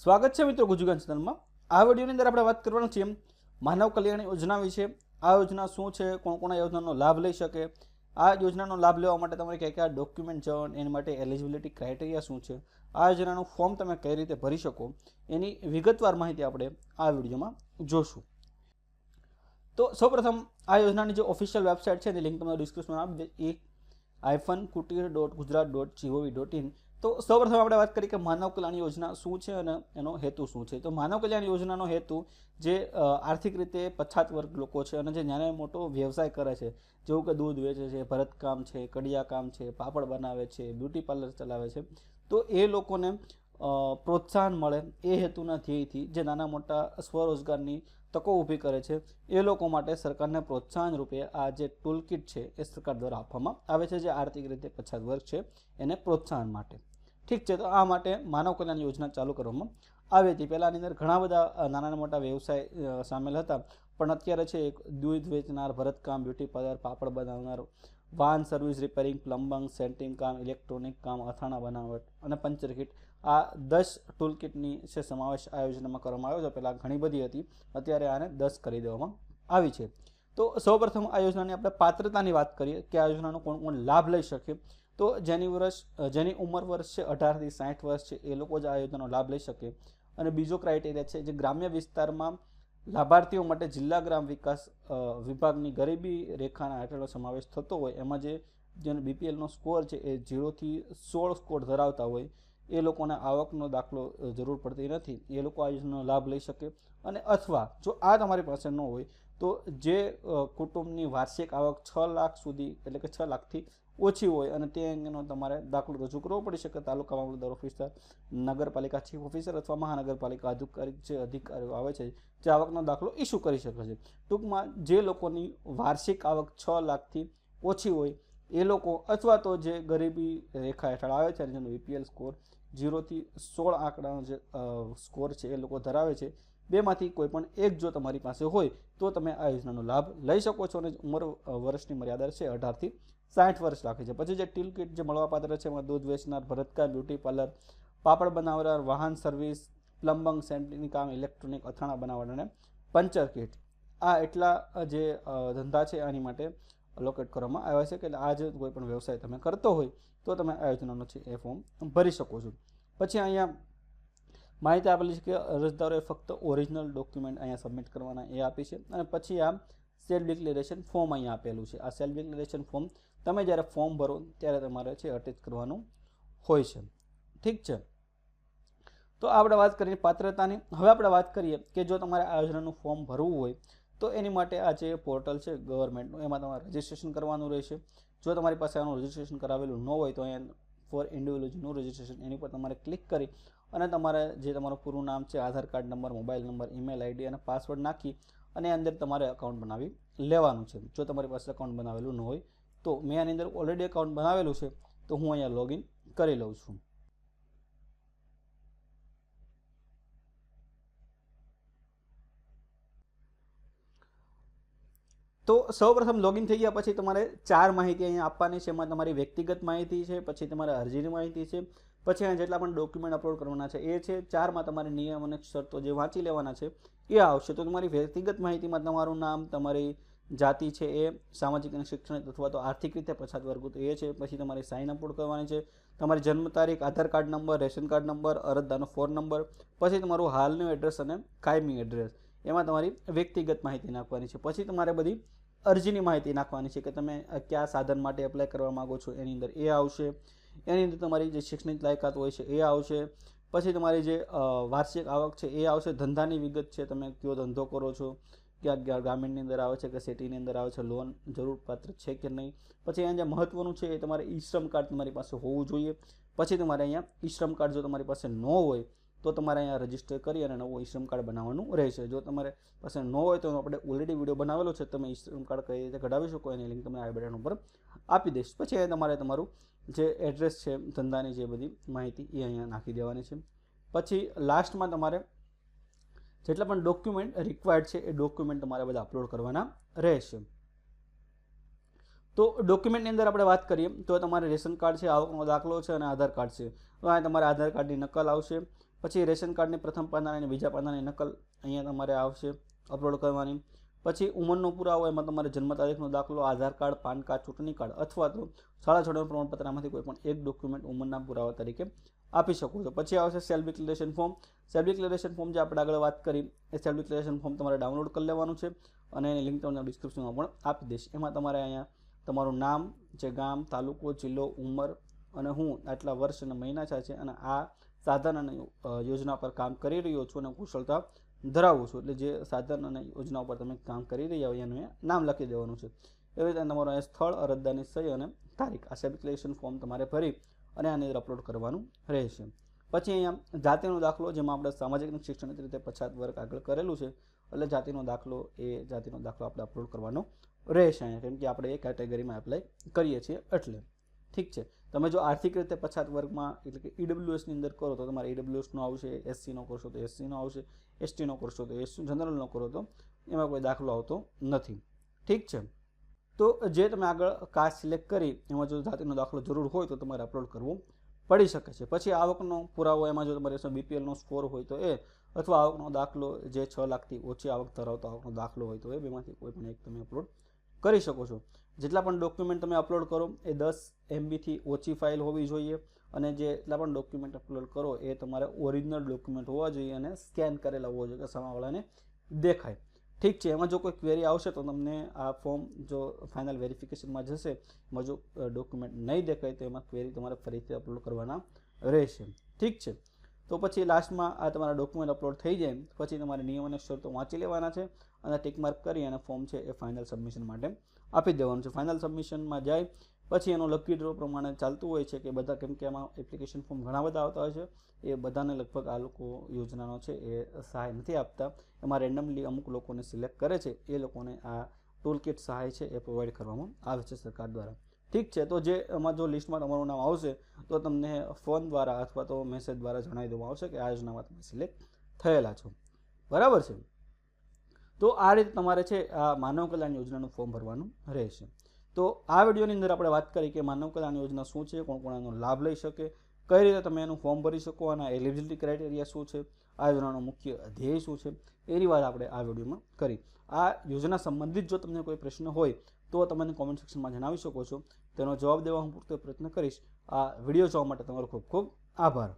સ્વાગત છે મિત્રો ગુજુગાન ચેનલમાં। આ વિડીયોની અંદર આપણે વાત કરવાનું છે માનવ કલ્યાણ યોજના વિશે। આ યોજના શું છે, કોણ કોણ આ યોજનાનો લાભ લઈ શકે, આ યોજનાનો લાભ લેવા માટે તમારે કયા કયા ડોક્યુમેન્ટ જવાનું, એની માટે એલિજિબિલિટી ક્રાઇટેરિયા શું છે, આ યોજનાનું ફોર્મ તમે કઈ રીતે ભરી શકો, એની વિગતવાર માહિતી આપણે આ વિડીયોમાં જોશું। તો સૌપ્રથમ આ યોજનાની જે ઓફિશિયલ વેબસાઇટ છે એની લિંક તમને ડિસ્ક્રિપ્શનમાં આપી દે, kutir.gujarat.gov.in। તો સૌપ્રથમ આપણે વાત કરીએ કે માનવ કલ્યાણ યોજના શું છે અને એનો હેતુ શું છે। તો માનવ કલ્યાણ યોજનાનો હેતુ જે આર્થિક રીતે પછાત વર્ગ લોકો છે અને જે નાનો મોટો વ્યવસાય કરે છે, જેવું કે દૂધ વેચે છે, ભરતકામ છે, કડિયા કામ છે, પાપડ બનાવે છે, બ્યુટી પાર્લર ચલાવે છે, તો એ લોકોને પ્રોત્સાહન મળે એ હેતુના ધ્યેયથી જે નાના મોટા સ્વરોજગારની તકો ઊભી કરે છે એ લોકો માટે સરકારને પ્રોત્સાહન રૂપે આ જે ટૂલ કિટ છે એ સરકાર દ્વારા આપવામાં આવે છે, જે આર્થિક રીતે પછાત વર્ગ છે એને પ્રોત્સાહન માટે। ઠીક છે, તો આ માટે માનવ કલ્યાણ યોજના ચાલુ કરવામાં આવી હતી। પહેલાંની અંદર ઘણા બધા નાના મોટા વ્યવસાય સામેલ હતા, પણ અત્યારે છે એક દૂધ વેચનાર, ભરતકામ, બ્યુટી પાર્લર, પાપડ બનાવનાર, વાહન સર્વિસ રિપેરિંગ, પ્લમ્બિંગ, સેન્ટિંગ કામ, ઇલેક્ટ્રોનિક કામ, અથાણા બનાવટ અને પંચર કિટ, આ 10 ટૂલ કિટની છે સમાવેશ આ યોજનામાં કરવામાં આવ્યો છે। પહેલાં ઘણી બધી હતી, અત્યારે આને 10 કરી દેવામાં આવી છે। તો સૌપ્રથમ આ યોજનાની આપણે પાત્રતાની વાત કરીએ કે આ યોજનાનો કોણ કોણ લાભ લઈ શકે। તો જેની ઉંમર વર્ષ છે 18 થી 60 વર્ષ છે એ લોકો જ આ યોજનાનો લાભ લઈ શકે। અને બીજો ક્રાઇટેરિયા છે જે ગ્રામ્ય વિસ્તારમાં લાભાર્થીઓ માટે જિલ્લા ગ્રામ વિકાસ વિભાગની ગરીબી રેખાના હેઠળનો સમાવેશ થતો હોય, એમાં જેનો બીપીએલનો સ્કોર છે એ 0 થી 16 સ્કોર ધરાવતા હોય, એ લોકોને આવકનો દાખલો જરૂર પડતી નથી, એ લોકો આ યોજનાનો લાભ લઈ શકે। અને અથવા જો આ તમારી પાસે ન હોય તો જે કુટુંબની વાર્ષિક આવક 6 લાખ સુધી, એટલે કે 6 લાખથી ઓછી હોય અને તે અંગેનો તમારે દાખલો રજૂ કરવો પડી શકે તાલુકા મામલતદાર ઓફિસર, નગરપાલિકા ચીફ ઓફિસર અથવા મહાનગરપાલિકા અધિકારીઓ આવે છે જે આવકનો દાખલો ઇસ્યુ કરી શકે છે। ટૂંકમાં જે લોકોની વાર્ષિક આવક 6 લાખથી ઓછી હોય એ લોકો, અથવા તો જે ગરીબી રેખા હેઠળ આવે છે અને જેનો બીપીએલ સ્કોર 0 થી 16 આંકડાનો જે સ્કોર છે એ લોકો ધરાવે છે, બેમાંથી કોઈ પણ એક જો તમારી પાસે હોય તો તમે આ યોજનાનો લાભ લઈ શકો છો। અને ઉંમર વર્ષની મર્યાદા છે 18 થી 60 વર્ષ રાખી છે। પછી જે ટૂલ કિટ જે મળવાપાત્ર છે એમાં દૂધ વેચનાર, ભરતકામ, બ્યુટી પાર્લર, પાપડ બનાવનાર, વાહન સર્વિસ, પ્લમ્બિંગ, સેન્ટિંગ કામ, ઇલેક્ટ્રોનિક, અથાણા બનાવટ અને પંચર કિટ, આ એટલા જે ધંધા છે આની માટે લોકેટ કરવામાં આવ્યા છે કે આ જે કોઈ પણ વ્યવસાય તમે કરતો હોય તો તમે આ યોજનાનો છે એ ફોર્મ ભરી શકો છો। પછી અહીંયા માહિતી આપેલી છે કે અરજદારોએ ફક્ત ઓરિજિનલ ડોક્યુમેન્ટ અહીંયા સબમિટ કરવાના એ આપી છે। અને પછી આ સેલ્ફ ડિક્લેરેશન ફોર્મ અહીંયા આપેલું છે। આ સેલ્ફ ડિક્લેરેશન ફોર્મ તમે જ્યારે ફોર્મ ભરો ત્યારે તમારે છે અટેચ કરવાનું હોય છે। ઠીક છે, તો આપણે વાત કરીએ પાત્રતાની। હવે આપણે વાત કરીએ કે જો તમારે આ યોજનાનું ફોર્મ ભરવું હોય તો એની માટે આ જે પોર્ટલ છે ગવર્મેન્ટનું, એમાં તમારે રજિસ્ટ્રેશન કરવાનું રહેશે। જો તમારી પાસે આનું રજિસ્ટ્રેશન કરાવેલું ન હોય તો અહીંયા ફોર ઇન્ડિવિજ્યુઅલનું રજિસ્ટ્રેશન, એની પર તમારે ક્લિક કરી અને તમારે જે તમારું પૂરું નામ છે, Aadhaar card number, mobile number, email ID અને પાસવર્ડ નાખી અને અંદર તમારે એકાઉન્ટ બનાવી લેવાનું છે। જો તમારી પાસે એકાઉન્ટ બનાવેલું ન હોય તો મેં આની અંદર ઓલરેડી એકાઉન્ટ બનાવેલું છે તો હું અહીંયા લોગિન કરી લઉં છું। તો સૌપ્રથમ લોગિન થઈ ગયા પછી તમારે 4 માહિતી અહીંયા આપવાની છે। એમાં તમારી વ્યક્તિગત માહિતી છે, પછી તમારી અરજીની માહિતી છે, પછી અહીંયા જેટલા પણ ડોક્યુમેન્ટ અપલોડ કરવાના છે એ છે। 4માં તમારે નિયમ અને શરતો જે વાંચી લેવાના છે એ આવશે। તો તમારી વ્યક્તિગત માહિતીમાં તમારું નામ, તમારી જાતિ છે એ, સામાજિક અને શૈક્ષણિક અથવા તો આર્થિક રીતે પછાત વર્ગ તો એ છે, પછી તમારી સાઇન અપલોડ કરવાની છે, તમારી જન્મ તારીખ, Aadhaar card number, ration card number, અરજદારનો ફોન નંબર, પછી તમારું હાલનું એડ્રેસ અને કાયમી એડ્રેસ, એમાં તમારી વ્યક્તિગત માહિતી નાખવાની છે। પછી તમારે બધી અરજીની માહિતી નાખવાની છે કે તમે કયા સાધન માટે એપ્લાય કરવા માગો છો, એની અંદર એ આવશે। એની અંદર તમારી જે શૈક્ષણિક લાયકાત હોય છે એ આવશે। પછી તમારી જે વાર્ષિક આવક છે એ આવશે, ધંધાની વિગત છે, તમે કયો ધંધો કરો છો, ક્યાં ગ્રામીણની અંદર આવે છે કે સિટીની અંદર આવે છે, લોન જરૂર પાત્ર છે કે નહીં। પછી અહીંયા જે મહત્વનું છે એ તમારે ઈ શ્રમ કાર્ડ તમારી પાસે હોવું જોઈએ। પછી તમારે અહીંયા ઈ શ્રમ કાર્ડ જો તમારી પાસે ન હોય તો તમારે અહીંયા રજીસ્ટર કરી અને નવું ઈ શ્રમ કાર્ડ બનાવવાનું રહેશે। જો તમારે પાસે ન હોય તો આપણે ઓલરેડી વિડીયો બનાવેલો છે, તમે ઈ શ્રમ કાર્ડ કઈ રીતે કઢાવી શકો એની લિંક તમને આ બટન ઉપર આપી દઈશ। પછી અહીંયા તમારે તમારું જે એડ્રેસ છે, ધંધાની જે બધી માહિતી એ અહીંયા નાખી દેવાની છે। પછી લાસ્ટમાં તમારે જેટલા પણ ડોક્યુમેન્ટ રિક્વાયર્ડ છે એ ડોક્યુમેન્ટ તમારે બધા અપલોડ કરવાના રહેશે। તો ડોક્યુમેન્ટની અંદર આપણે વાત કરીએ તો તમારે રેશન કાર્ડ છે, આવકનો દાખલો છે અને આધાર કાર્ડ છે। તો અહીંયા તમારે આધાર કાર્ડની નકલ આવશે। પછી રેશન કાર્ડની પ્રથમ પાનાની અને બીજા પાનાની નકલ અહીંયા તમારે આવશે અપલોડ કરવાની. પછી ઉંમરનો પુરાવો, એમાં તમારે જન્મ તારીખનો દાખલો, આધાર કાર્ડ, પાન કાર્ડ, ચૂંટણી કાર્ડ અથવા તો શાળા છોડવાનું પ્રમાણપત્રમાંથી કોઈ પણ એક ડોક્યુમેન્ટ ઉંમરના પુરાવા તરીકે આપી શકો છો. પછી આવશે self declaration form. Self declaration form જે આપણે આગળ વાત કરી એ સેલ્ફ ડિક્લેરેશન ફોર્મ તમારે ડાઉનલોડ કરી લેવાનું છે અને એની લિંક તમને ડિસ્ક્રિપ્શનમાં પણ આપી દઈશ. એમાં તમારે અહીંયા તમારું નામ, જે ગામ, તાલુકો, જિલ્લો, ઉંમર અને હું આટલા વર્ષ અને મહિના છે અને આ સાધન અને યોજના પર કામ કરી રહ્યો છું અને કુશળતા ધરાવું છું, એટલે જે સાધન અને યોજના ઉપર તમે કામ કરી રહ્યા હોય એનું નામ લખી દેવાનું છે. એવી રીતે તમારું અહીંયા સ્થળ, અરજદારની સહી અને તારીખ આ સેલ્ફ ડિક્લેરેશન ફોર્મ તમારે ભરી અને આની અંદર અપલોડ કરવાનું રહેશે. પછી અહીંયા જાતિનો દાખલો, જેમાં આપણે સામાજિક અને શૈક્ષણિક રીતે પછાત વર્ગ આગળ કરેલું છે એટલે જાતિનો દાખલો આપણે અપલોડ કરવાનો રહેશે અહીંયા, કેમ કે આપણે એ કેટેગરીમાં એપ્લાય કરીએ છીએ એટલે. ઠીક છે. તમે જો આર્થિક રીતે પછાત વર્ગમાં એટલે કે ઈડબ્લ્યુએસની અંદર કરો તો તમારે ઈડબ્લ્યુએસનો આવશે, એસસીનો કરશો તો એસસીનો આવશે, એસટીનો કરશો તો એસટી, જનરલનો કરો તો એમાં કોઈ દાખલો આવતો નથી. ઠીક છે. તો જે તમે આગળ કાસ્ટ સિલેક્ટ કરી એમાં જો જાતિનો દાખલો જરૂર હોય તો તમારે અપલોડ કરવો પડી શકે છે. પછી આવકનો પુરાવો, એમાં જો તમારે બીપીએલનો સ્કોર હોય તો એ, અથવા આવકનો દાખલો જે 6 લાખથી ઓછી આવક ધરાવતો આવકનો દાખલો હોય તો એ બેમાંથી કોઈ પણ એક તમે અપલોડ કરી શકો છો. જેટલા પણ ડોક્યુમેન્ટ તમે અપલોડ કરો એ 10 MBથી ઓછી ફાઇલ હોવી જોઈએ અને જેટલા પણ ડોક્યુમેન્ટ અપલોડ કરો એ તમારે ઓરિજિનલ ડોક્યુમેન્ટ હોવા જોઈએ અને સ્કેન કરેલા હોવા જોઈએ કે સામેવાળાને દેખાય. ઠીક છે. એમાં જો કોઈ ક્વેરી આવશે તો તમને આ ફોર્મ જો ફાઇનલ વેરિફિકેશનમાં જશે, એમાં જો ડોક્યુમેન્ટ નહીં દેખાય તો એમાં ક્વેરી તમારે ફરીથી અપલોડ કરવાના રહેશે. ઠીક છે. તો પછી લાસ્ટમાં આ તમારા ડોક્યુમેન્ટ અપલોડ થઈ જાય પછી તમારે નિયમ અને શરતો વાંચી લેવાના છે અને ટિક માર્ક કરી અને ફોર્મ છે એ ફાઇનલ સબમિશન માટે આપી દેવાનું છે. ફાઇનલ સબમિશનમાં જાય પછી એનું લકી ડ્રો પ્રમાણે ચાલતું હોય છે કે બધા, કેમ કે આમાં એપ્લિકેશન ફોર્મ ઘણા બધા આવતા હોય છે, એ બધાને લગભગ આ લોકો યોજનાનો છે એ સહાય નથી આપતા. એમાં રેન્ડમલી અમુક લોકોને સિલેક્ટ કરે છે, એ લોકોને આ ટૂલ કિટ સહાય છે એ પ્રોવાઈડ કરવામાં આવે છે સરકાર દ્વારા. ઠીક છે. તો જે એમાં જો લિસ્ટમાં તમારું નામ આવશે તો તમને ફોન દ્વારા અથવા તો મેસેજ દ્વારા જણાવી દેવામાં આવશે કે આ યોજનામાં તમે સિલેક્ટ થયેલા છો. બરાબર છે. તો આ રીતે તમારે છે આ માનવ કલ્યાણ યોજનાનું ફોર્મ ભરવાનું રહેશે. તો આ વિડીયોની અંદર આપણે વાત કરી કે માનવ કલ્યાણ યોજના શું છે, કોણ કોણ આનો લાભ લઈ શકે, કઈ રીતે તમે એનું ફોર્મ ભરી શકો અને એલિજિબિલિટી ક્રાઇટેરિયા શું છે, આ યોજનાનો મુખ્ય ધ્યેય શું છે, એની વાત આપણે આ વિડીયોમાં કરી. આ યોજના સંબંધિત જો તમને કોઈ પ્રશ્ન હોય તો તમે કોમેન્ટ સેક્શનમાં જણાવી શકો છો. તેનો જવાબ દેવા હું પૂરતો પ્રયત્ન કરીશ. આ વિડીયો જોવા માટે તમારો ખૂબ ખૂબ આભાર.